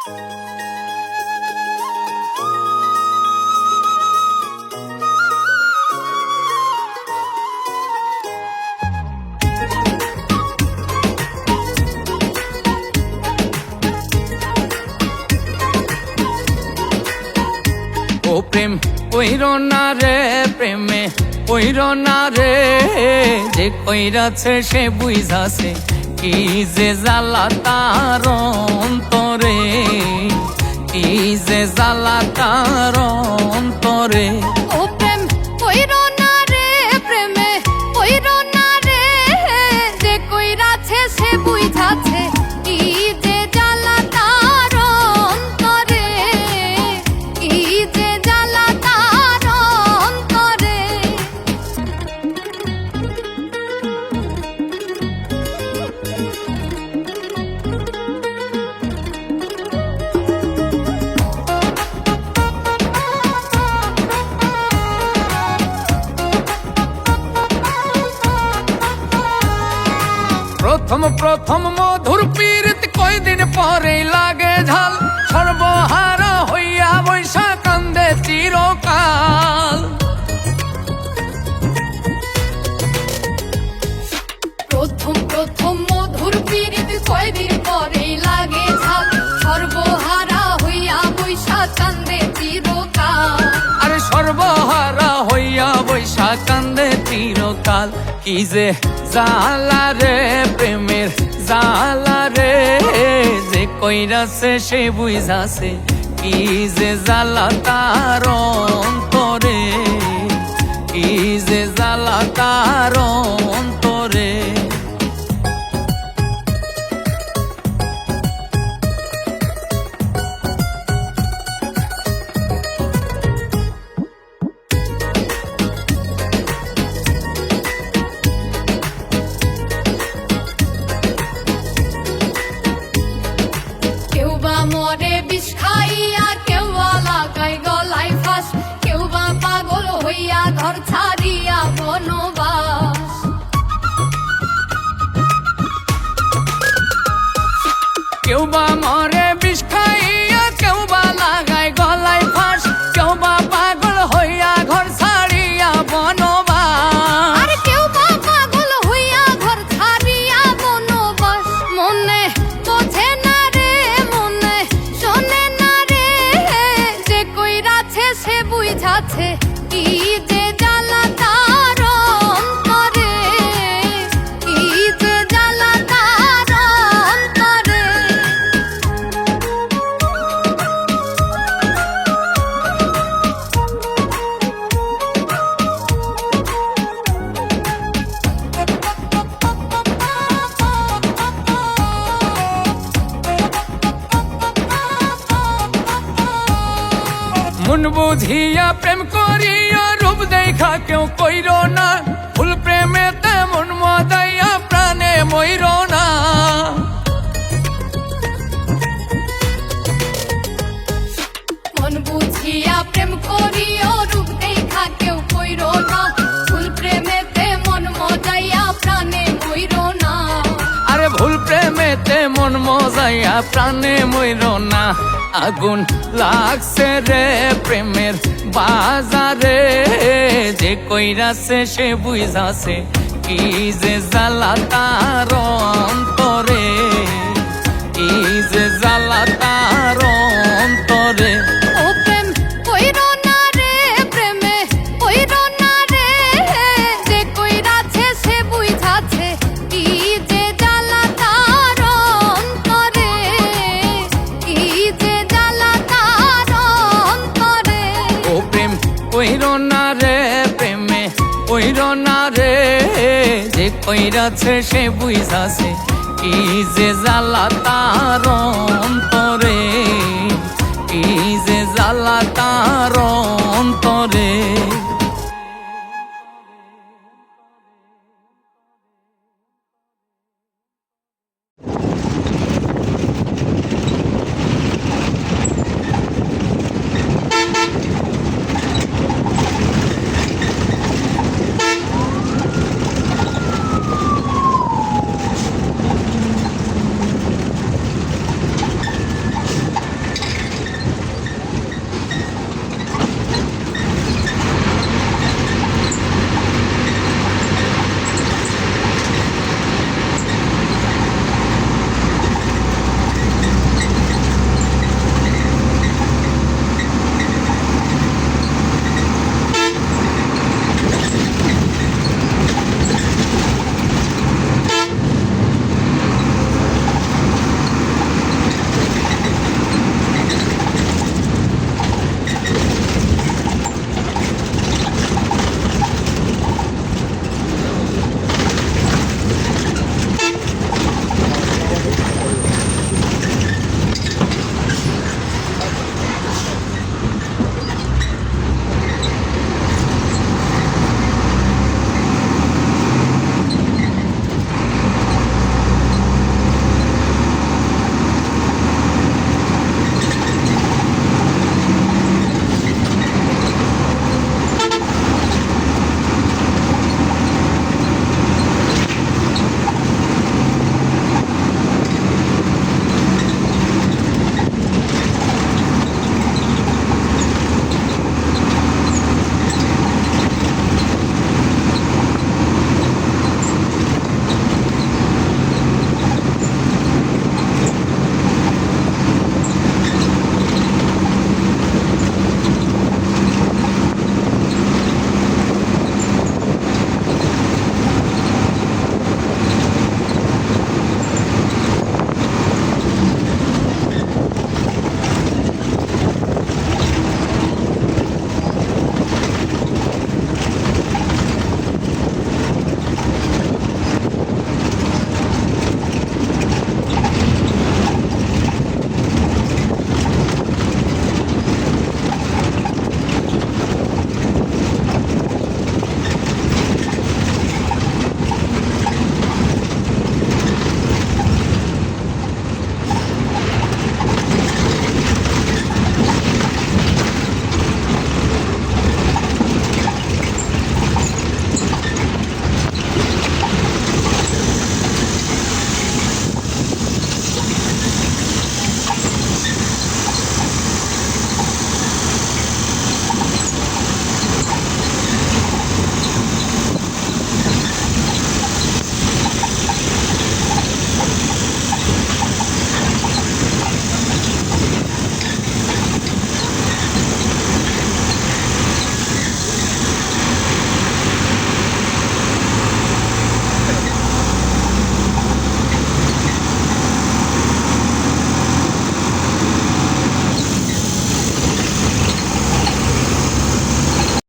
ও প্রেম কইরো না রে, প্রেমে কইরো না রে, যে কইরাছে সে বুঝাছে কি যে জ্বালা তার অন্তরে, কি যে জ্বালা তার অন্তরে। ও প্রেম কইরো না রে, প্রেমে কইরো না রে, যে কইরাছে সে বুঝাছে কি যে জ্বালা তার অন্তরে, কি যে জ্বালা তার অন্তরে। প্রথম প্রথম মধুর পীড়িত কয়দিন পরে লাগে ঝাল, সর্বহারা হইয়া বৈশা কান্দে চিরকাল। প্রথম প্রথম মধুর পীড়িত কয়দিন পরে লাগে ঝাল, সর্বহারা হইয়া বৈশা কান্দে চিরকাল। আরে সর্বহারা হইয়া বৈশা কান্দে চিরকাল। কি যে জ্বালা রে, প্রেমের জ্বালা রে, যে কইরাছে সে বুঝাছে কি যে জ্বালা তার অন্তরে, কি যে জ্বালা তার অন্তরে। কেউ বা মরে বিষ খাইয়া, কেউ বা লাগায় গলায় ফাঁস, কেউ বা পাগল হইয়া ঘর ছাড়িয়া বনবাস। কেউ বা মরে বিষ খাইয়া, কেউ বা লাগায় গলায় ফাঁস, কেউ বা পাগল হইয়া ঘর ছাড়িয়া বনবাস। আর কেউ বা পাগল হইয়া ঘর ছাড়িয়া বনবাস। মনে বোঝে না রে, মনে শোনে না রে, যে কইরাছে সে বুঝাছে কি যে জ্বালা তার অন্তরে, কি যে জ্বালা তার অন্তরে। মন বুঝিয়া প্রেম করিয়া রূপ দেখা কেউ কইর না, ফুল প্রেমে তেমন মজাইয়া প্রাণে মইর না। মন বুঝিয়া প্রেম করিও, রূপ দেখা কেউ কইরো না, ফুল প্রেমেতে মন মজাইয়া প্রাণে মইর না। আরে ভুল প্রেমেতে মন মজাইয়া প্রাণে মইর না। আগুন লাগছে রে প্রেমের বাজারে, যে কইরাছে সে বুঝাছে কি যে জ্বালা তার অন্তরে, কি যে জ্বালা তার অন্তরে। ও প্রেম কইরো না রে, প্রেমে কইরো না রে, যে কইরাছে সে বুঝাছে কি যে জ্বালা তার অন্তরে, কি যে জ্বালা তার অন্তরে। ও প্রেম কইর না রে, প্রেমে কইর না রে, যে কইরাছে সে বুঝাছে কি যে জ্বালা তার অন্তরে, কি যে জ্বালা তার